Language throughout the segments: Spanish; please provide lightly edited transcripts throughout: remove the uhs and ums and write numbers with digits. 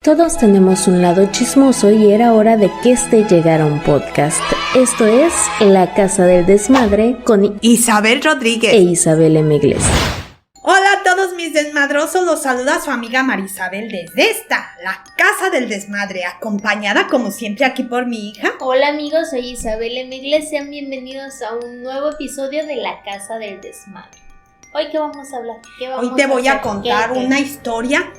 Todos tenemos un lado chismoso y era hora de que llegara un podcast. Esto es La Casa del Desmadre con Isabel Rodríguez e Isabel M. Iglesias. Hola a todos mis desmadrosos, los saluda su amiga Marisabel desde La Casa del Desmadre, acompañada como siempre aquí por mi hija. Hola amigos, soy Isabel M. Iglesias, sean bienvenidos a un nuevo episodio de La Casa del Desmadre. ¿Hoy qué vamos a hablar? Hoy te voy a contar una historia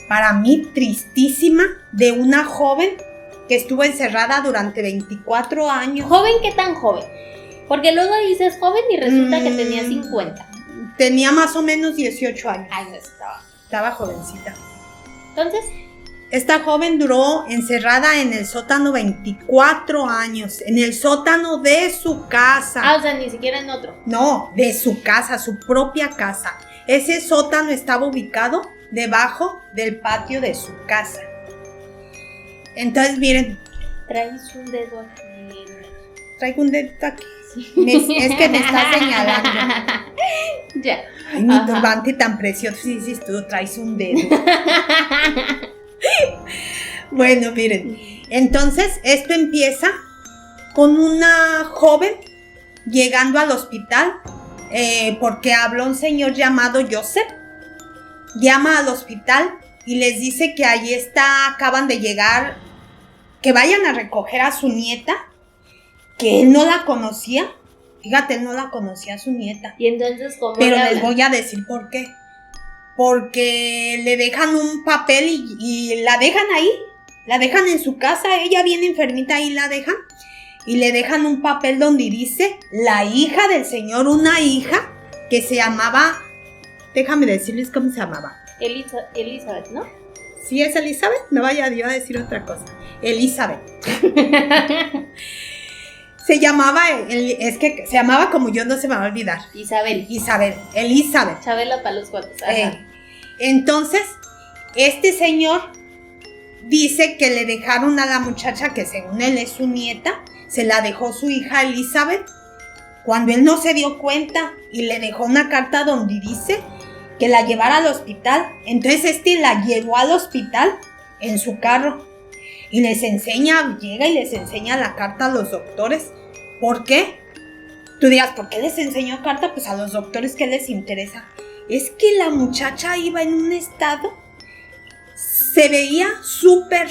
para mí tristísima de una joven que estuvo encerrada durante 24 años. ¿Joven? ¿Qué tan joven? Porque luego dices joven y resulta que tenía 50. Tenía más o menos 18 años. Ay, no Estaba jovencita. Entonces, esta joven duró encerrada en el sótano 24 años, en el sótano de su casa. o sea, ni siquiera en otro. No, de su casa, su propia casa. Ese sótano estaba ubicado debajo del patio de su casa. Entonces, miren. Traes un dedo aquí. Traigo un dedo aquí. Es que me está señalando. Ya. Ay, mi turbante tan precioso. Sí, tú traes un dedo. Bueno, miren. Entonces, esto empieza con una joven llegando al hospital porque habló un señor llamado Joseph. Llama al hospital y les dice que ahí acaban de llegar, que vayan a recoger a su nieta, que él no la conocía. Fíjate, él no la conocía a su nieta. Y entonces, ¿cómo? Pero les voy a decir por qué. Porque le dejan un papel y la dejan ahí. La dejan en su casa. Ella viene enfermita, ahí la dejan. Y le dejan un papel donde dice la hija del señor, una hija que se llamaba... Déjame decirles cómo se llamaba. Elizabeth, ¿no? ¿Sí es Elizabeth? No vaya yo a decir otra cosa. Elizabeth. Se llamaba como yo, no se me va a olvidar. Elizabeth. Chabela para los cuates. Entonces, este señor dice que le dejaron a la muchacha, que según él es su nieta, se la dejó su hija Elizabeth, cuando él no se dio cuenta, y le dejó una carta donde dice que la llevara al hospital. Entonces la llevó al hospital en su carro y llega y les enseña la carta a los doctores. ¿Por qué? Tú dirás, ¿por qué les enseñó carta? Pues a los doctores, ¿qué les interesa? Es que la muchacha iba en un estado, se veía súper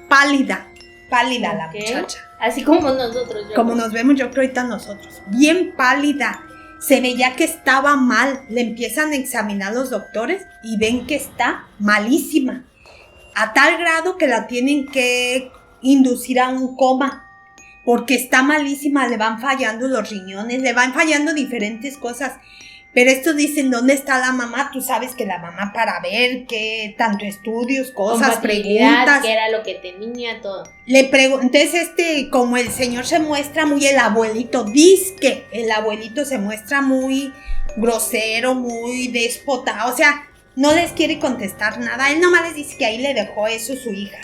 pálida la muchacha. Así como nosotros. Como nos vemos yo creo ahorita nosotros. Bien pálida. Se veía que estaba mal. Le empiezan a examinar los doctores y ven que está malísima. A tal grado que la tienen que inducir a un coma. Porque está malísima, le van fallando los riñones, le van fallando diferentes cosas. Pero estos dicen, ¿dónde está la mamá? Tú sabes que la mamá, para ver qué tanto estudios, cosas, preguntas. ¿Qué era lo que tenía? Todo. Entonces como el señor se muestra muy, el abuelito se muestra muy grosero, muy déspota. O sea, no les quiere contestar nada. Él nomás les dice que ahí le dejó eso su hija.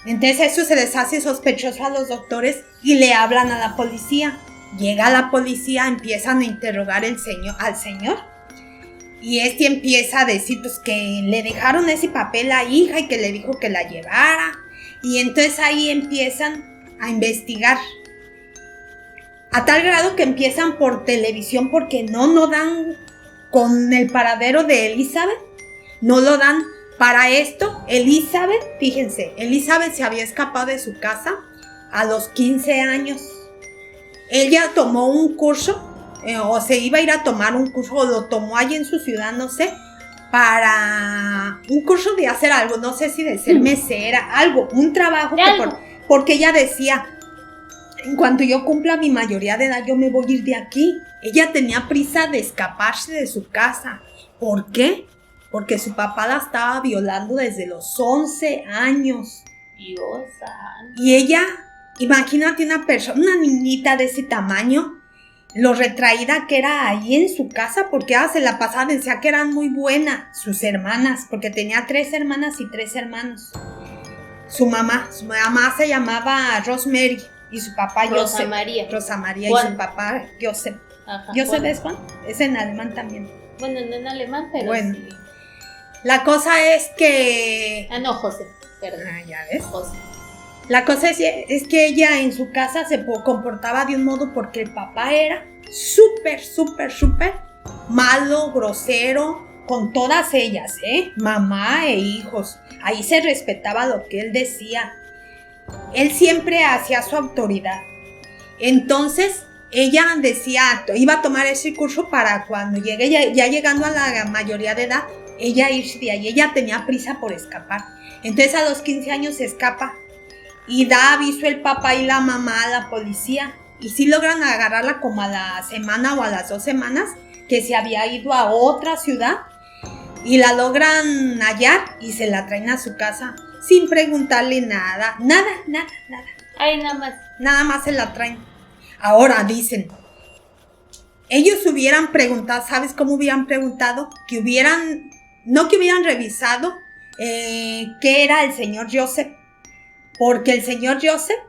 Entonces eso se les hace sospechoso a los doctores y le hablan a la policía. Llega la policía, empiezan a interrogar al señor y empieza a decir pues que le dejaron ese papel a la hija y que le dijo que la llevara, y entonces ahí empiezan a investigar a tal grado que empiezan por televisión, porque no dan con el paradero de Elizabeth, no lo dan. Para esto, Elizabeth se había escapado de su casa a los 15 años. Ella tomó un curso, o se iba a ir a tomar un curso, o lo tomó allí en su ciudad, no sé, para un curso de hacer algo, no sé si de ser mesera, algo, un trabajo, porque ella decía, en cuanto yo cumpla mi mayoría de edad, yo me voy a ir de aquí. Ella tenía prisa de escaparse de su casa. ¿Por qué? Porque su papá la estaba violando desde los 11 años. Dios. Y ella... Imagínate una niñita de ese tamaño, lo retraída que era ahí en su casa, porque se la pasaba, decía que eran muy buenas sus hermanas, porque tenía 3 hermanas y 3 hermanos. Su mamá se llamaba Rosemary y su papá Joseph. Rosa María y su papá Joseph. Joseph es Juan, es en alemán también. Bueno, no en alemán, pero bueno. sí. La cosa es que... No, José, perdón. Ya ves. José. La cosa es que ella en su casa se comportaba de un modo porque el papá era súper malo, grosero, con todas ellas, mamá e hijos. Ahí se respetaba lo que él decía. Él siempre hacía su autoridad. Entonces, ella decía, iba a tomar ese curso para cuando llegue, ya llegando a la mayoría de edad, ella irse de ahí. Ella tenía prisa por escapar. Entonces, a los 15 años se escapa y da aviso el papá y la mamá a la policía. Y sí logran agarrarla como a la semana o a las 2 semanas, que se había ido a otra ciudad, y la logran hallar y se la traen a su casa sin preguntarle nada. Ay, nada más. Nada más se la traen. Ahora dicen, ellos hubieran preguntado, ¿sabes cómo hubieran preguntado? Que hubieran revisado qué era el señor Joseph. Porque el señor Joseph,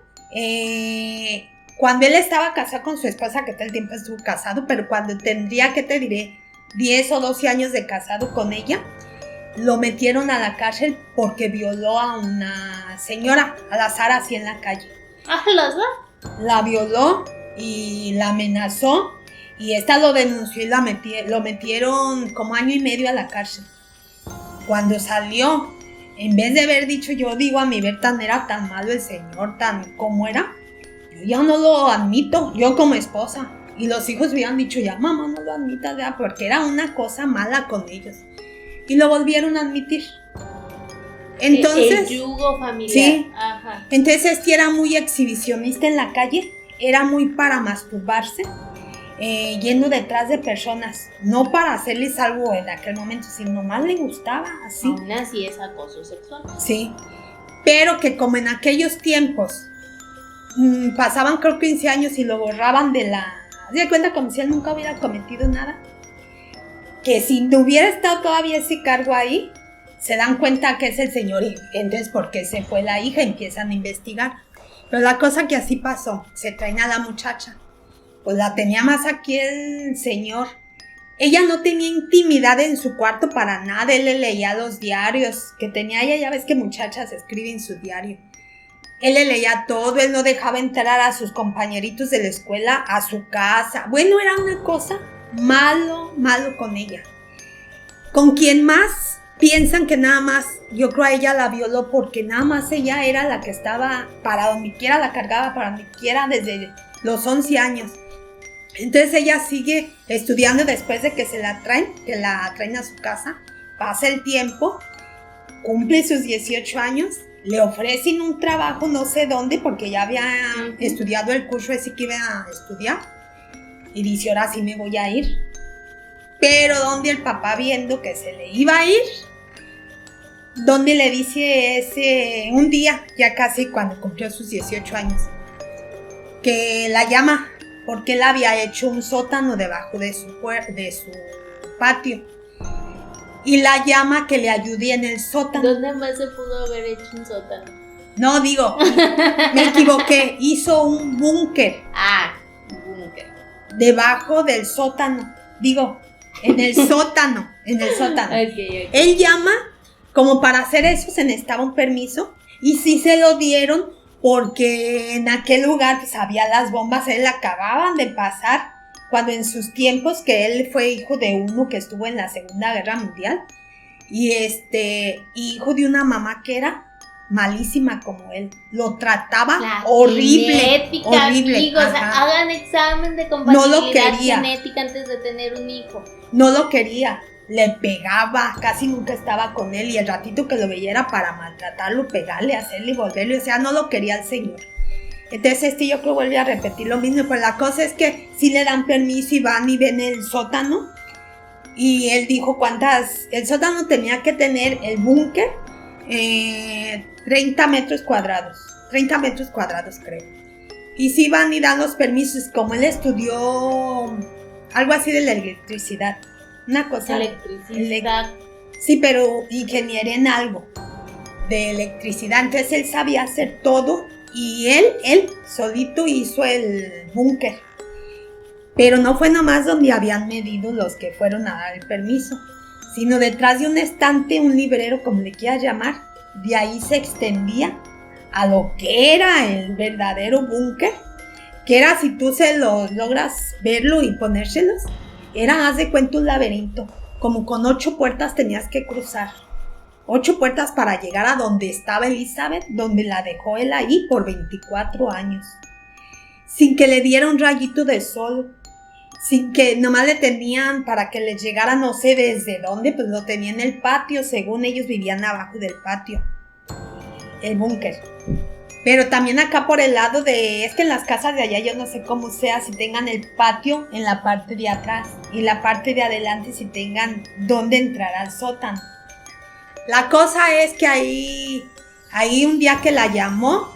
cuando él estaba casado con su esposa, que todo el tiempo estuvo casado, pero cuando tendría, ¿qué te diré? 10 o 12 años de casado con ella, lo metieron a la cárcel porque violó a una señora al azar así en la calle. ¿Al azar? La violó y la amenazó, y esta lo denunció y lo metieron como 1 año y medio a la cárcel. Cuando salió, en vez de haber dicho, yo digo a mi ver, tan era tan malo el señor, tan como era, yo ya no lo admito, yo como esposa. Y los hijos hubieran dicho, ya mamá, no lo admitas, ya, porque era una cosa mala con ellos. Y lo volvieron a admitir. Entonces, el yugo familiar. Sí. Ajá. Entonces este era muy exhibicionista en la calle, era muy para masturbarse, yendo detrás de personas, no para hacerles algo en aquel momento, sino más le gustaba así. Aún así es acoso sexual. Sí, pero que como en aquellos tiempos pasaban creo 15 años y lo borraban de la... ¿Se da cuenta como si él nunca hubiera cometido nada? Que si no hubiera estado todavía ese cargo ahí, se dan cuenta que es el señor, y entonces ¿por qué se fue la hija? Empiezan a investigar. Pero la cosa que así pasó, se traen a la muchacha, pues la tenía más aquí el señor. Ella no tenía intimidad en su cuarto para nada, él le leía los diarios que tenía ella, ya ves que muchachas escriben su diario. Él le leía todo, él no dejaba entrar a sus compañeritos de la escuela a su casa. Bueno, era una cosa malo con ella. Con quien más piensan que nada más, yo creo a ella la violó porque nada más ella era la que estaba para donde quiera, la cargaba para donde quiera desde los 11 años. Entonces ella sigue estudiando después de que que la traen a su casa. Pasa el tiempo, cumple sus 18 años, le ofrecen un trabajo no sé dónde porque ya había estudiado el curso ese que iba a estudiar. Y dice, ahora sí me voy a ir. Pero donde el papá, viendo que se le iba a ir, donde le dice un día, ya casi cuando cumplió sus 18 años, que la llama porque él había hecho un sótano debajo de su patio. Y la llama que le ayude en el sótano. ¿Dónde más se pudo haber hecho un sótano? No, digo, me equivoqué, hizo un búnker. Búnker. Debajo del sótano, digo, en el sótano. Okay. Él llama, como para hacer eso se necesitaba un permiso, y sí se lo dieron, porque en aquel lugar pues había las bombas, él acababan de pasar, cuando en sus tiempos, que él fue hijo de uno que estuvo en la Segunda Guerra Mundial, y hijo de una mamá que era malísima como él, lo trataba horrible, amigos, hagan examen de compatibilidad genética antes de tener un hijo. No lo quería, le pegaba, casi nunca estaba con él, y el ratito que lo veía era para maltratarlo, pegarle, hacerle y volverle, o sea, no lo quería el señor. Entonces yo creo que vuelve a repetir lo mismo, pero la cosa es que sí le dan permiso y van y ven el sótano, y él dijo el sótano tenía que tener el búnker, 30 metros cuadrados creo. Y sí van y dan los permisos, como él estudió algo así de la electricidad, una cosa. Electricidad. Sí, pero ingeniería en algo de electricidad, entonces él sabía hacer todo, y él solito hizo el búnker. Pero no fue nomás donde habían medido los que fueron a dar el permiso, sino detrás de un estante, un librero, como le quieras llamar, de ahí se extendía a lo que era el verdadero búnker, que era, si tú se lo logras verlo y ponérselos, era, haz de cuenta, un laberinto, como con 8 puertas tenías que cruzar, 8 puertas para llegar a donde estaba Elizabeth, donde la dejó él ahí por 24 años, sin que le diera un rayito de sol, sin que nomás le tenían para que les llegara no sé desde dónde, pues lo tenía en el patio, según ellos vivían abajo del patio, el búnker. Pero también acá por el lado es que en las casas de allá yo no sé cómo sea, si tengan el patio en la parte de atrás y la parte de adelante si tengan dónde entrar al sótano. La cosa es que ahí un día que la llamó,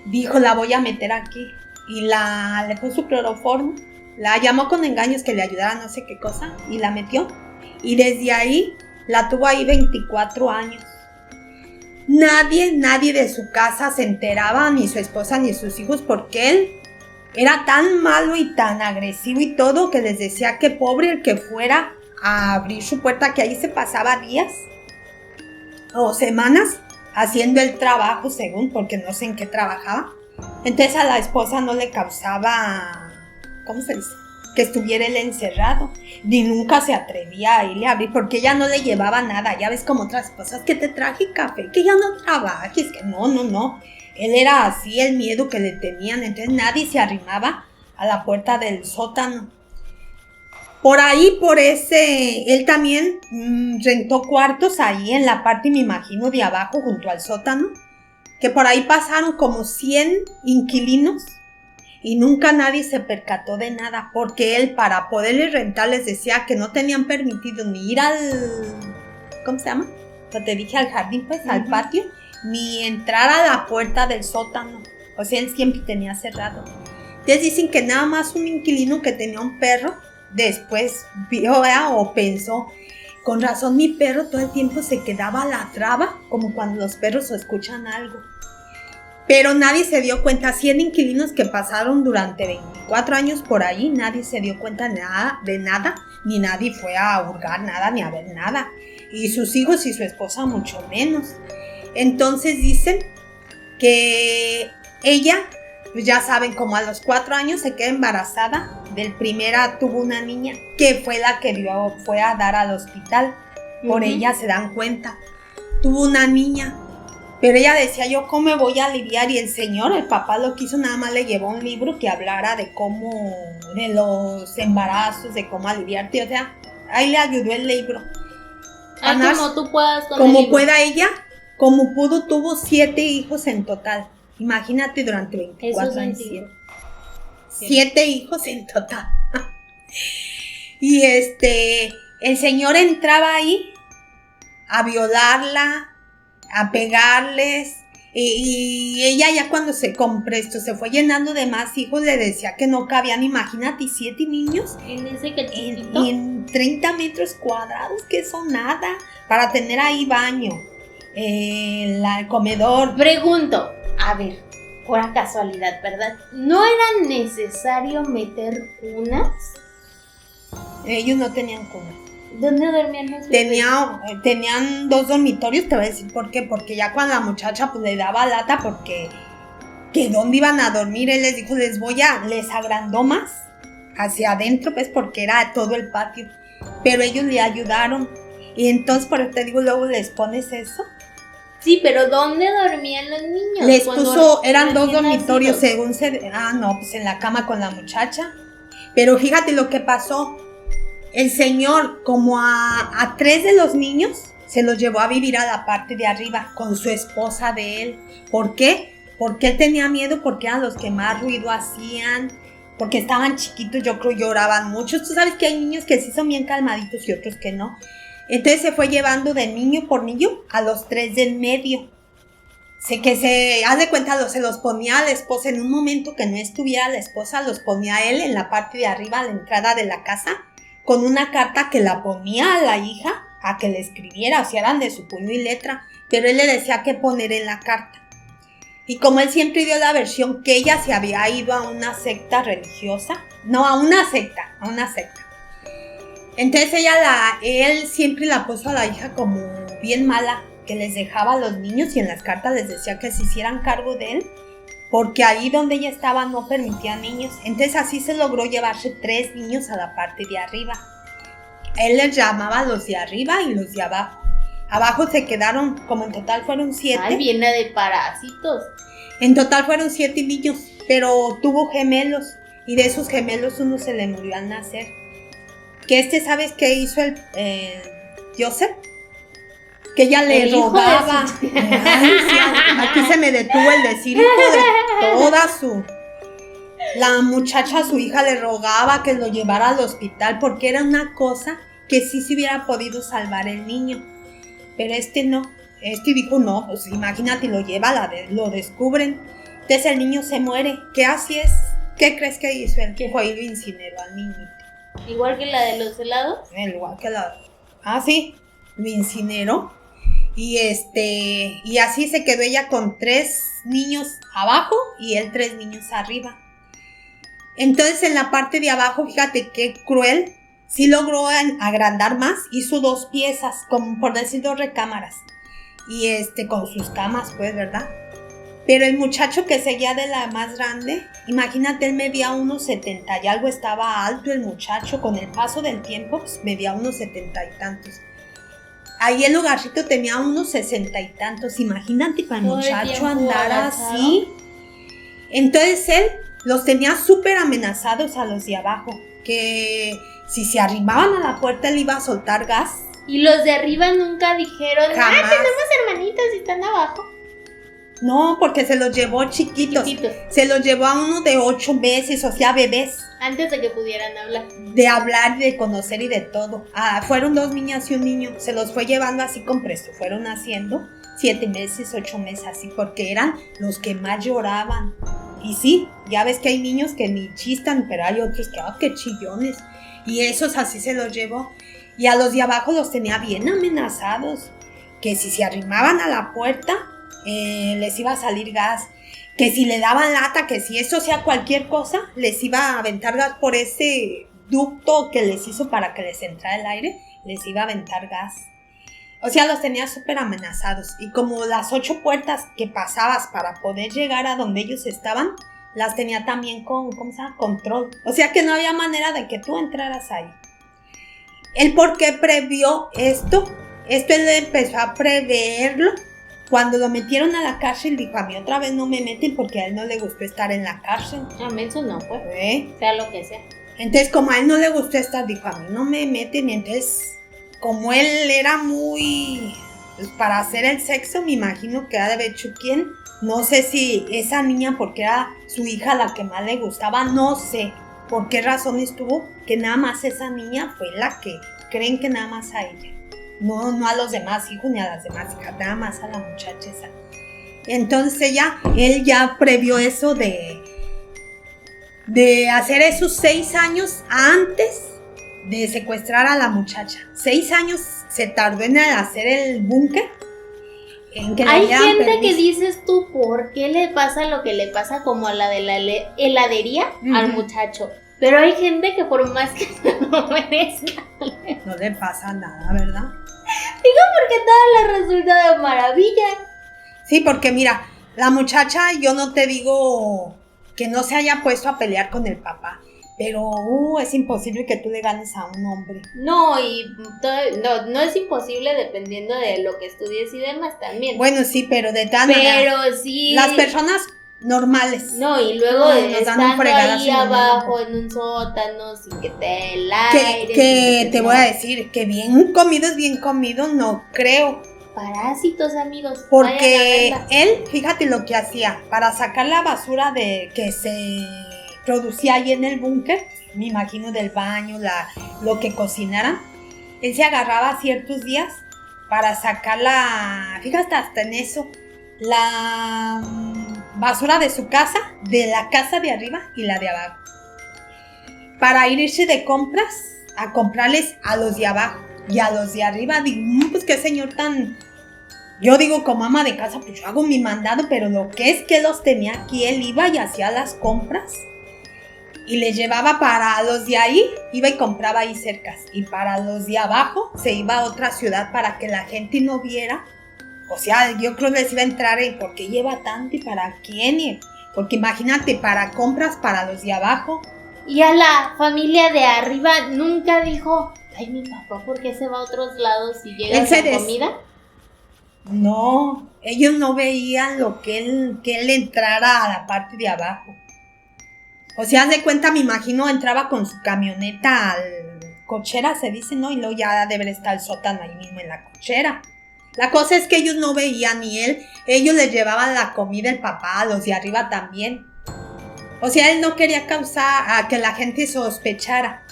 dijo, la voy a meter aquí, y le puso cloroformo, la llamó con engaños que le ayudara no sé qué cosa, y la metió, y desde ahí la tuvo ahí 24 años. Nadie de su casa se enteraba, ni su esposa ni sus hijos, porque él era tan malo y tan agresivo y todo, que les decía que pobre el que fuera a abrir su puerta, que ahí se pasaba días o semanas haciendo el trabajo, según, porque no sé en qué trabajaba. Entonces a la esposa no le causaba, ¿cómo se dice?, que estuviera él encerrado, ni nunca se atrevía a irle a abrir, porque ella no le llevaba nada. Ya ves, como otras esposas, que te traje café, que ya no trabajes, que no, él era así, el miedo que le tenían. Entonces nadie se arrimaba a la puerta del sótano. Por ahí, él también rentó cuartos ahí en la parte, me imagino, de abajo, junto al sótano, que por ahí pasaron como 100 inquilinos, y nunca nadie se percató de nada, porque él, para poderles rentar, les decía que no tenían permitido ni ir ¿cómo se llama? Pues te dije, al jardín, pues, al patio, ni entrar a la puerta del sótano. O sea, él siempre tenía cerrado. Entonces dicen que nada más un inquilino que tenía un perro, después vio o pensó, con razón mi perro todo el tiempo se quedaba ladraba, como cuando los perros escuchan algo. Pero nadie se dio cuenta. 100 inquilinos que pasaron durante 24 años por ahí, nadie se dio cuenta de nada, ni nadie fue a hurgar nada, ni a ver nada. Y sus hijos y su esposa mucho menos. Entonces dicen que ella, pues ya saben, como a los 4 años se queda embarazada. Tuvo una niña, que fue la que fue a dar al hospital. Por ella se dan cuenta. Tuvo una niña. Pero ella decía, yo cómo me voy a aliviar, y el señor, el papá, lo que hizo, nada más le llevó un libro que hablara de los embarazos, de cómo aliviarte, o sea, ahí le ayudó el libro. Como tú puedas con como el libro. pueda ella, como pudo, tuvo 7 hijos en total. Imagínate, durante 24 años. 7 hijos en total. Y el señor entraba ahí a violarla, a pegarles, y ella ya cuando se fue llenando de más hijos, le decía que no cabían. Imagínate, 7 niños en ese cachitito, en 30 metros cuadrados, que eso nada, para tener ahí baño, el comedor. Pregunto, a ver, por casualidad, ¿verdad? ¿No era necesario meter cunas? Ellos no tenían cunas. ¿Dónde dormían los bebés? Tenían 2 dormitorios, te voy a decir por qué. Porque ya cuando la muchacha pues le daba lata, porque que dónde iban a dormir, él les dijo, les agrandó más hacia adentro, pues, porque era todo el patio. Pero ellos le ayudaron. Y entonces, por eso te digo, luego les pones eso. Sí, pero ¿dónde dormían los niños? Les puso, eran 2 dormitorios, nacidos. pues en la cama con la muchacha. Pero fíjate lo que pasó. El señor, como a 3 de los niños, se los llevó a vivir a la parte de arriba con su esposa de él. ¿Por qué? Porque él tenía miedo, porque eran los que más ruido hacían, porque estaban chiquitos, yo creo lloraban mucho. Tú sabes que hay niños que sí son bien calmaditos y otros que no. Entonces se fue llevando de niño por niño a los 3 del medio. Haz de cuenta, se los ponía a la esposa. En un momento que no estuviera la esposa, los ponía él en la parte de arriba, a la entrada de la casa, con una carta que la ponía a la hija a que le escribiera, o sea, eran de su puño y letra, pero él le decía qué poner en la carta. Y como él siempre dio la versión que ella se había ido a una secta religiosa, no, a una secta, Entonces él siempre la puso a la hija como bien mala, que les dejaba a los niños y en las cartas les decía que se hicieran cargo de él, porque ahí donde ella estaba no permitía niños. Entonces así se logró llevarse 3 niños a la parte de arriba. Él les llamaba los de arriba y los de abajo. Abajo se quedaron, como en total fueron 7. Ay, viene de parásitos. En total fueron 7 niños, pero tuvo gemelos y de esos gemelos uno se le murió al nacer. Que ¿sabes qué hizo el Joseph? Que ella le rogaba. Ay, sí, aquí se me detuvo el decir hijo de toda su... La muchacha, su hija, le rogaba que lo llevara al hospital porque era una cosa que sí se hubiera podido salvar el niño. Pero no. Dijo, no, pues imagínate, lo lleva, lo descubren. Entonces el niño se muere. ¿Qué así es? ¿Qué crees que hizo él? Que fue y lo incineró al niño. Igual que la de los helados. Igual que la... Ah, sí, lo incineró. Y y así se quedó ella con 3 niños abajo y él 3 niños arriba. Entonces en la parte de abajo, fíjate qué cruel, sí logró agrandar más, hizo 2 piezas, como por decir 2 recámaras. Y con sus camas, pues, ¿verdad? Pero el muchacho que seguía de la más grande, imagínate, él medía 1.70 y algo, estaba alto el muchacho, con el paso del tiempo, pues, medía 1.70 y tantos. Ahí el lugarcito tenía 1.60 y tantos, imagínate para el muchacho andar así. Entonces él los tenía súper amenazados a los de abajo, que si se arrimaban a la puerta él iba a soltar gas. Y los de arriba nunca dijeron, jamás. Tenemos hermanitos y están abajo. No, porque se los llevó chiquitos. Se los llevó a uno de 8 meses, o sea, bebés. Antes de que pudieran hablar. De hablar, de conocer y de todo. Fueron 2 niñas y un niño. Se los fue llevando así con presto. Fueron naciendo 7 meses, 8 meses, así, porque eran los que más lloraban. Y sí, ya ves que hay niños que ni chistan, pero hay otros que, qué chillones. Y esos así se los llevó. Y a los de abajo los tenía bien amenazados. Que si se arrimaban a la puerta, les iba a salir gas. Que si le daban lata, que si eso sea cualquier cosa, les iba a aventar gas por ese ducto que les hizo para que les entrara el aire, les iba a aventar gas. O sea, los tenía súper amenazados. Y como las 8 puertas que pasabas para poder llegar a donde ellos estaban, las tenía también con, control. O sea que no había manera de que tú entraras ahí. ¿El por qué previó esto? Él empezó a preverlo. Cuando lo metieron a la cárcel, dijo, a mí otra vez no me meten porque a él no le gustó estar en la cárcel. A mí eso no, pues. Sea lo que sea. Entonces, como a él no le gustó estar, dijo, a mí no me meten. Y entonces, como él era muy... Pues, para hacer el sexo, me imagino que ha de haber hecho quién. No sé si esa niña, porque era su hija la que más le gustaba, no sé por qué razón estuvo, que nada más esa niña fue la que creen que nada más a ella. No a los demás hijos ni a las demás hijas, nada más a la muchacha esa. Entonces él ya previó eso de hacer esos 6 años antes de secuestrar a la muchacha. 6 años se tardó en hacer el búnker. Hay gente que dices tú, ¿por qué le pasa lo que le pasa como a la de la heladería al muchacho? Pero hay gente que por más que no merezca, no le pasa nada, ¿verdad? Digo, porque todo le resulta de maravilla. Sí, porque mira, la muchacha, yo no te digo que no se haya puesto a pelear con el papá, pero es imposible que tú le ganes a un hombre. No, y no es imposible dependiendo de lo que estudies y demás también. Bueno, sí, pero de tal manera. Pero sí. Las personas normales. No, y luego estando ahí abajo en un sótano sin que te dé el aire. Que te voy a decir que bien comido es bien comido, no creo. Parásitos, amigos. Porque él, fíjate lo que hacía, para sacar la basura que se producía ahí en el búnker, me imagino del baño, lo que cocinaran, él se agarraba ciertos días para sacar fíjate hasta en eso, la basura de su casa, de la casa de arriba y la de abajo, para irse de compras a comprarles a los de abajo y a los de arriba. Digo, pues qué señor tan... Yo digo, como ama de casa, pues yo hago mi mandado, pero lo que es que los tenía aquí, él iba y hacía las compras y les llevaba para los de ahí, iba y compraba ahí cercas, y para los de abajo se iba a otra ciudad para que la gente no viera. O sea, yo creo que les iba a entrar en ¿por qué lleva tanto y para quién? Porque imagínate, para compras para los de abajo. Y a la familia de arriba nunca dijo, ay, mi papá, ¿por qué se va a otros lados y llega sin comida? No, ellos no veían lo que él entrara a la parte de abajo. O sea, haz de cuenta, me imagino, entraba con su camioneta al cochera, se dice, ¿no? Y luego ya debe estar el sótano ahí mismo en la cochera. La cosa es que ellos no veían ni él, ellos les llevaban la comida el papá, a los de arriba también. O sea, él no quería causar a que la gente sospechara.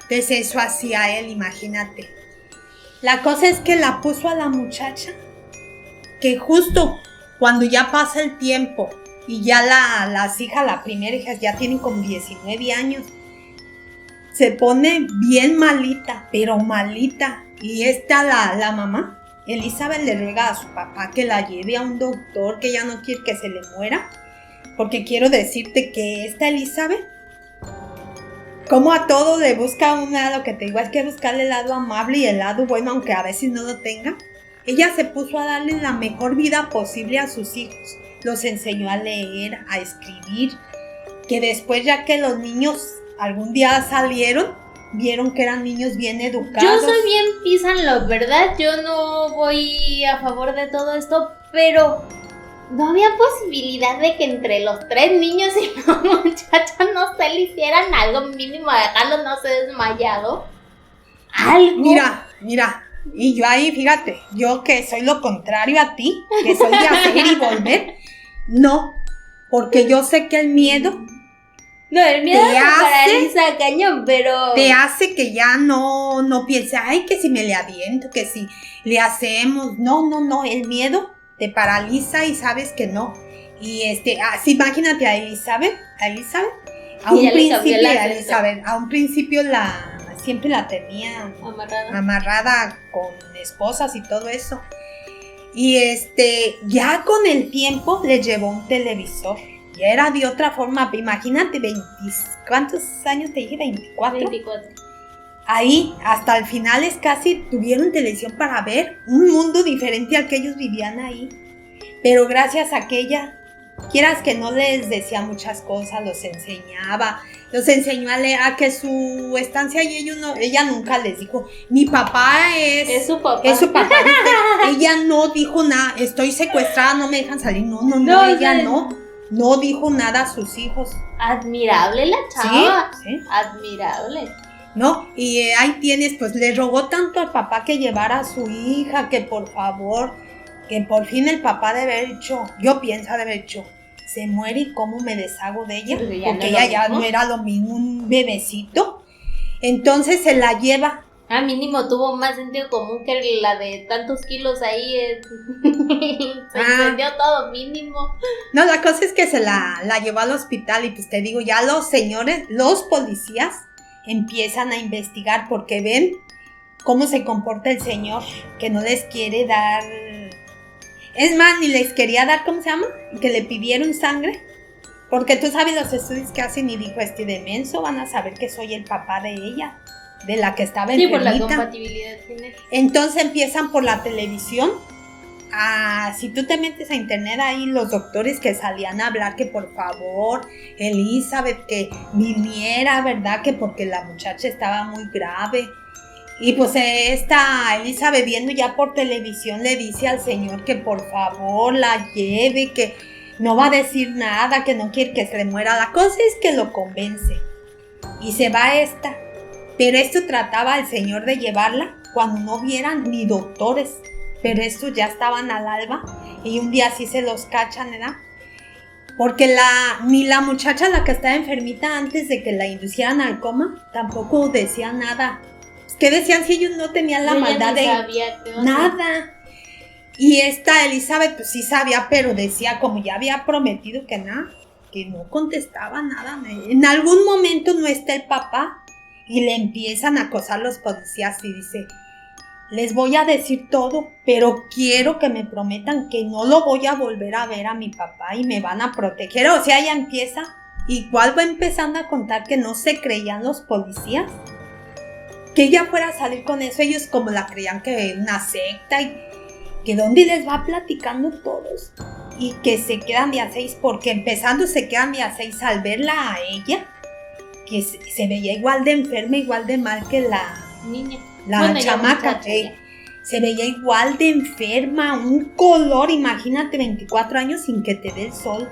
Entonces eso hacía él, imagínate. La cosa es que la puso a la muchacha, que justo cuando ya pasa el tiempo y ya las hijas, la primera hija, ya tienen como 19 años, se pone bien malita, pero malita. Y la mamá, Elizabeth, le ruega a su papá que la lleve a un doctor, que ella no quiere que se le muera. Porque quiero decirte que esta Elizabeth, como a todo le busca un lado, que te digo, hay que buscarle el lado amable y el lado bueno, aunque a veces no lo tenga. Ella se puso a darle la mejor vida posible a sus hijos. Los enseñó a leer, a escribir, que después, ya que los niños algún día salieron, vieron que eran niños bien educados. Yo soy bien peace and love, ¿verdad? Yo no voy a favor de todo esto, pero ¿no había posibilidad de que entre los 3 niños y la muchacha no se le hicieran algo mínimo, dejarlo no se desmayado? ¿Algo? Mira, y yo ahí, fíjate, yo que soy lo contrario a ti, que soy de hacer y volver, no, porque yo sé que el miedo... No, el miedo te paraliza cañón, pero... Te hace que ya no pienses, ay, que si me le aviento, que si le hacemos... No, el miedo te paraliza y sabes que no. Y así imagínate a Elizabeth, a un principio siempre la tenía amarrada con esposas y todo eso. Y ya con el tiempo le llevó un televisor. Y era de otra forma, imagínate, ¿cuántos años te dije? 24. Ahí, hasta el final casi tuvieron televisión para ver un mundo diferente al que ellos vivían ahí. Pero gracias a que ella, quieras que no, les decía muchas cosas, los enseñó a leer, a que su estancia y ella nunca les dijo, mi papá es su papá. Ella no dijo nada, estoy secuestrada, no me dejan salir, no, ella no dijo nada a sus hijos. Admirable la chava. Sí. Admirable. ¿No? Y ahí tienes, pues le rogó tanto al papá que llevara a su hija, que por favor, que por fin el papá debe haber hecho, yo pienso de haber hecho, se muere y cómo me deshago de ella, porque ella ya no era lo mismo, un bebecito. Entonces se la lleva. Mínimo tuvo más sentido común que la de tantos kilos ahí. Se encendió todo, mínimo. No, la cosa es que se la llevó al hospital y pues te digo, ya los policías empiezan a investigar porque ven cómo se comporta el señor, que no les quiere dar... Es más, ni les quería dar, ¿cómo se llama? Que le pidieron sangre. Porque tú sabes los estudios que hacen y dijo, de menso van a saber que soy el papá de ella, de la que estaba enfermita. Sí, por la compatibilidad genética. Entonces empiezan por la televisión. Si tú te metes a internet, ahí los doctores que salían a hablar que por favor Elizabeth que viniera, ¿verdad? Que porque la muchacha estaba muy grave. Y pues esta Elizabeth, viendo ya por televisión, le dice al señor que por favor la lleve, que no va a decir nada, que no quiere que se le muera. La cosa es que lo convence y se va pero esto trataba el señor de llevarla cuando no vieran ni doctores, pero estos ya estaban al alba y un día sí se los cachan, ¿verdad? Porque ni la muchacha, la que estaba enfermita antes de que la inducieran al coma, tampoco decía nada. ¿Qué decían si ellos no tenían la maldad de nada? Y esta Elizabeth pues sí sabía, pero decía, como ya había prometido que nada, que no contestaba nada. En algún momento no está el papá y le empiezan a acosar los policías y dice, les voy a decir todo, pero quiero que me prometan que no lo voy a volver a ver a mi papá y me van a proteger. O sea, ella empieza igual va empezando a contar que no se creían los policías, que ella fuera a salir con eso, ellos como la creían que una secta, y que dónde les va platicando todos, y que se quedan de a 6, porque empezando se quedan de a 6 al verla a ella, que se veía igual de enferma, igual de mal que la niña, chamaca, se veía igual de enferma, un color, imagínate, 24 años sin que te dé el sol.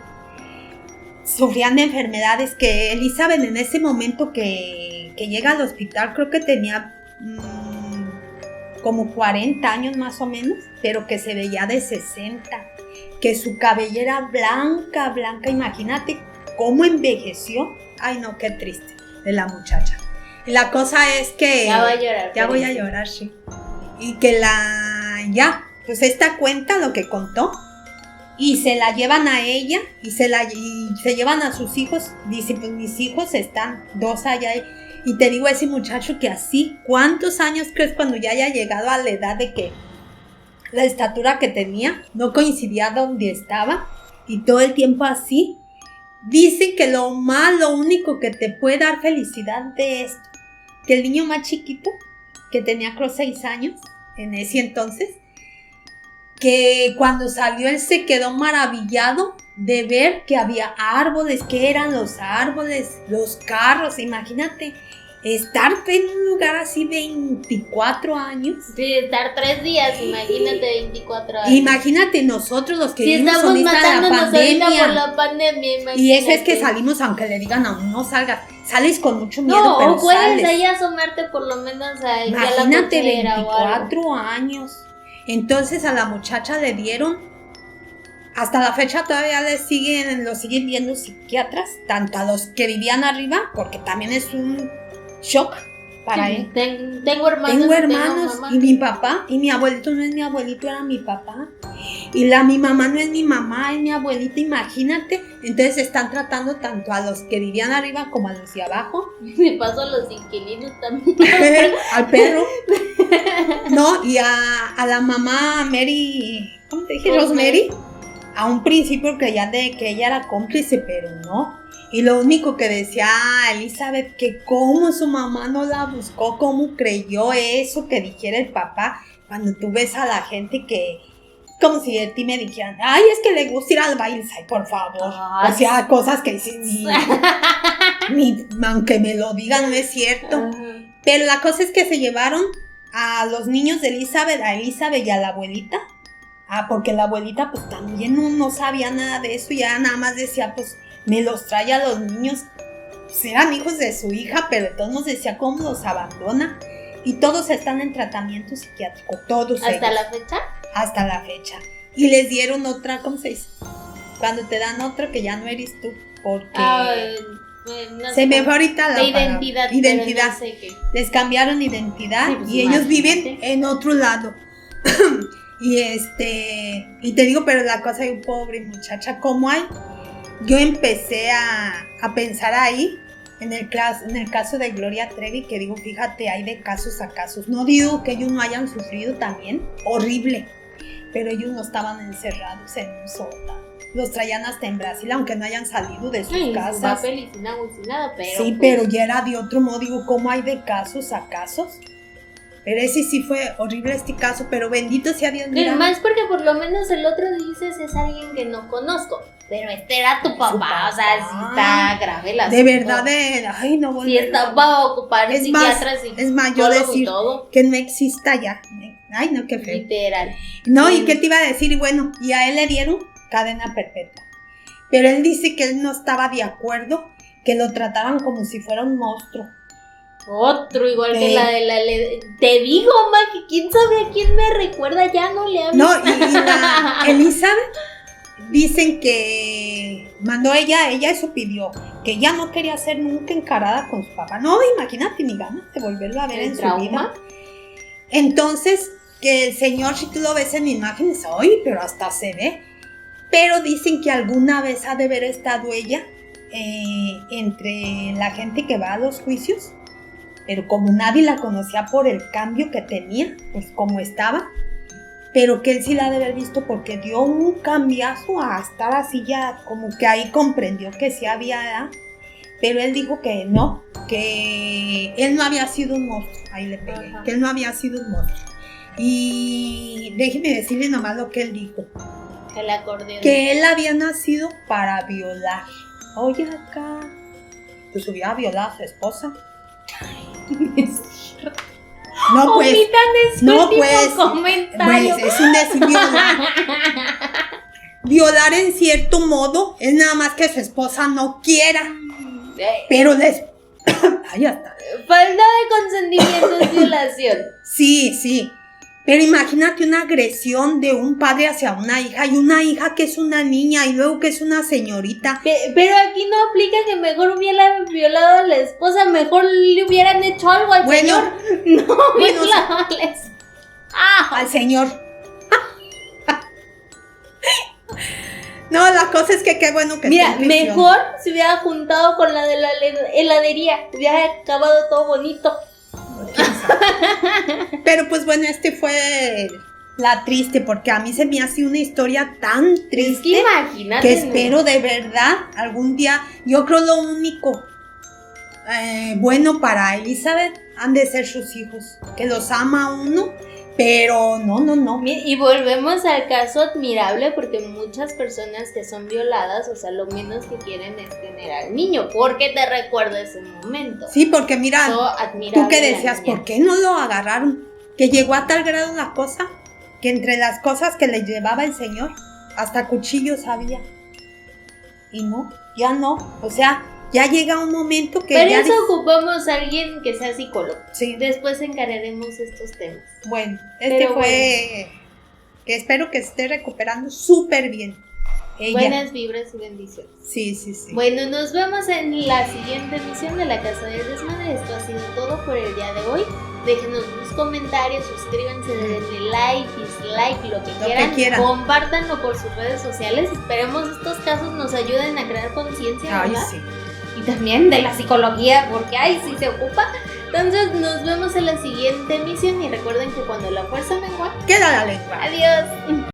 Sufrían de enfermedades que Elizabeth en ese momento que llega al hospital, creo que tenía como 40 años más o menos, pero que se veía de 60, que su cabellera blanca, imagínate cómo envejeció. Ay no, qué triste de la muchacha. Y la cosa es que... Ya voy a llorar. Ya voy a llorar, sí. Y que pues esta cuenta lo que contó, y se la llevan a ella, y se llevan a sus hijos. Dice, pues mis hijos están 2 allá, y te digo, ese muchacho que así, ¿cuántos años crees cuando ya haya llegado a la edad de que la estatura que tenía no coincidía donde estaba, y todo el tiempo así? Dicen que lo único que te puede dar felicidad de esto, que el niño más chiquito, que tenía creo 6 años en ese entonces, que cuando salió él se quedó maravillado de ver que había árboles, que eran los árboles, los carros. Imagínate estar en un lugar así 24 años. Sí, estar 3 días, imagínate 24 años. Imagínate nosotros los que vivimos ahorita la pandemia. Por la pandemia, imagínate. Y eso es que salimos, aunque le digan a uno no salgas, sales con mucho miedo, no, pero o puedes sales. ahí asomarte por lo menos a imagínate, la 24 años. Entonces a la muchacha le dieron, hasta la fecha todavía lo siguen viendo psiquiatras, tanto a los que vivían arriba, porque también es un shock para él. Tengo hermanos y mi papá, y mi abuelito no es mi abuelito, era mi papá, y mi mamá no es mi mamá, es mi abuelita, imagínate. Entonces están tratando tanto a los que vivían arriba como a los de abajo. Me paso a los inquilinos también. Al perro. No, y a la mamá Mary, ¿cómo te dije? Rosemary. A un principio creían de que ella era cómplice, pero no. Y lo único que decía Elizabeth, que cómo su mamá no la buscó, cómo creyó eso que dijera el papá. Cuando tú ves a la gente que, como si de ti me dijeran, ay, es que le gusta ir al baile, ay, por favor. O sea, cosas que dicen, ni aunque me lo digan, no es cierto. Pero la cosa es que se llevaron a los niños de Elizabeth, a Elizabeth y a la abuelita. Porque la abuelita pues también no sabía nada de eso, ya nada más decía, pues me los trae a los niños. Pues eran hijos de su hija, pero de todos nos decía cómo los abandona. Y todos están en tratamiento psiquiátrico, todos ¿Hasta ellos. la fecha? Hasta la fecha. Y les dieron otra, ¿cómo se dice? Cuando te dan otro que ya no eres tú, porque... no se me fue ahorita la identidad. No sé qué. Les cambiaron identidad, sí, pues y ellos viven en otro lado. y te digo, pero la cosa de un pobre muchacha, ¿cómo hay? Yo empecé a pensar ahí en el caso de Gloria Trevi, que digo, fíjate, hay de casos a casos. No digo que ellos no hayan sufrido también, horrible, pero ellos no estaban encerrados en un sótano. Los traían hasta en Brasil, aunque no hayan salido de sus casas. Papel y sin agua, sin nada, pero... Sí, pero ya era de otro modo. Digo, ¿cómo hay de casos a casos? Pero ese sí fue horrible este caso, pero bendito sea Dios. Mira. Más porque por lo menos el otro dices es alguien que no conozco. Pero era tu papá, o sea, sí está grave la de verdad, ay, no volver. Sí está para ocupar psiquiatras y es más, yo decir que no exista ya. Ay, no, qué feo. Literal. No, ¿y qué te iba a decir? Y bueno, y a él le dieron cadena perpetua. Pero él dice que él no estaba de acuerdo, que lo trataban como si fuera un monstruo. Otro, igual que la de la... Te digo, ma, que quién sabe a quién me recuerda, ya no le hablo. No, y la Elizabeth, dicen que mandó ella eso pidió, que ella no quería ser nunca encarada con su papá. No, imagínate, ni ganas de volverlo a ver en su vida. Entonces, que el señor, si tú lo ves en imágenes, ay, pero hasta se ve. Pero dicen que alguna vez ha de haber estado ella entre la gente que va a los juicios, pero como nadie la conocía por el cambio que tenía, pues como estaba, pero que él sí la ha de haber visto porque dio un cambiazo a estar así ya, como que ahí comprendió que sí había pero él dijo que no, que él no había sido un monstruo, ahí le pegué, que él no había sido un monstruo. Y déjeme decirle nomás lo que él dijo. El acordeón. Que él había nacido para violar. Oye acá, pues hubiera violado a su esposa. No pues, no pues, comentario. Pues es un decir violar. Violar en cierto modo es nada más que su esposa no quiera. Pero Ahí está. Falta de consentimiento es violación. Sí. Pero imagínate una agresión de un padre hacia una hija y una hija que es una niña y luego que es una señorita. Pero aquí no aplica que mejor hubiera violado a la esposa, mejor le hubieran hecho algo al señor. No, al señor. No, la cosa es que qué bueno que mira, mejor se hubiera juntado con la de la heladería, hubiera acabado todo bonito. Pero pues bueno, fue la triste, porque a mí se me hace una historia tan triste. Es que imagínate. Que espero de verdad algún día, yo creo lo único bueno para Elizabeth han de ser sus hijos, que los ama uno, pero no. Y volvemos al caso admirable, porque muchas personas que son violadas, o sea, lo menos que quieren es tener al niño, porque te recuerda ese momento. Sí, porque mira, tú que decías, ¿por qué no lo agarraron? Que llegó a tal grado la cosa, que entre las cosas que le llevaba el señor, hasta cuchillos había. Y no, ya no, o sea, ya llega un momento que pero eso ocupamos a alguien que sea psicólogo. Sí. Después encararemos estos temas. Bueno, fue que espero que esté recuperando súper bien. Ella. Buenas vibras y bendiciones. Sí. Bueno, nos vemos en la siguiente emisión de La Casa del Desmadre. Esto ha sido todo por el día de hoy. Déjenos sus comentarios, suscríbanse, denle like, dislike, lo que quieran. Compártanlo por sus redes sociales. Esperemos estos casos nos ayuden a crear conciencia, ¿verdad? Sí. Y también de la psicología, porque sí se ocupa. Entonces nos vemos en la siguiente emisión y recuerden que cuando la fuerza mengua, queda la lengua. Adiós.